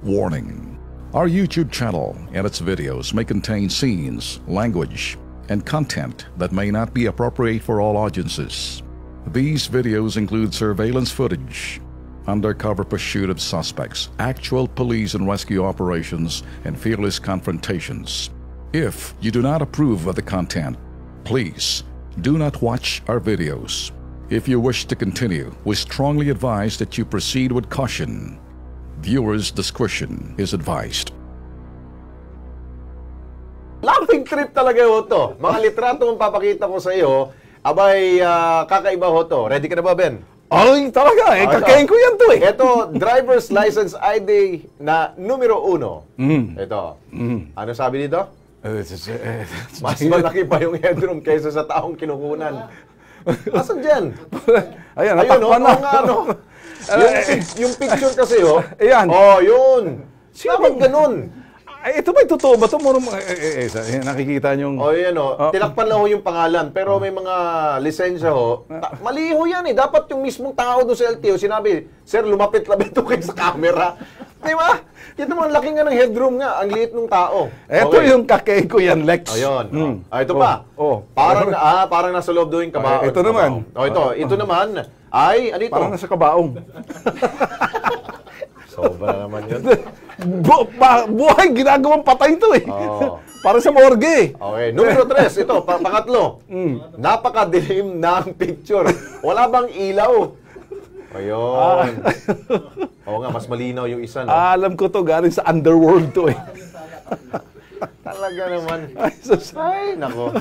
Warning: our YouTube channel and its videos may contain scenes, language, and content that may not be appropriate for all audiences. These videos include surveillance footage, undercover pursuit of suspects, actual police and rescue operations, and fearless confrontations. If you do not approve of the content, please do not watch our videos. If you wish to continue, we strongly advise that you proceed with caution. Viewers' discretion is advised. Laughing trip talaga ho to. Mga litrato ang papakita ko sa iyo, abay kakaiba ho to. Ready ka na ba, Ben? Ay, talaga. Kakain ko yan to eh. Ito, driver's license ID na numero 1. Ito. Ano sabi dito? Mas malaki pa yung headroom kaysa sa taong kinukunan. Asan dyan? Ayan, natakpan na. Yung picture kasi, ayan. Oh, yun. Bakit ganun? Ay, ito ba? Totoo ba ito? Nakikita niyong... Oh, yan tinakpan lang ho yung pangalan. Pero may mga lisensya ho. Mali ho yan eh. Dapat yung mismong tao doon sa LTO sinabi, Sir, lumapit-lapit ito kayo sa camera. Di ba? Ito mo, ang laki nga ng headroom nga. Ang liit ng tao. Ito yung kakay ko yan, Lex. Ayun. Ito pa. Parang nasa loob doon yung kabaong. Ito naman. Ito naman ay, ano ito? Parang nasa kabaong. Sobra naman yun. Buhay, ginagawang patay ito eh. Para sa morgue. Okay. Numero 3, ito, pangatlo. Napakadilim ng picture. Wala bang ilaw? Ayun. Oo nga, mas malinaw yung isa, no? Alam ko to, galing sa underworld to eh. Talaga naman. Ay, nako.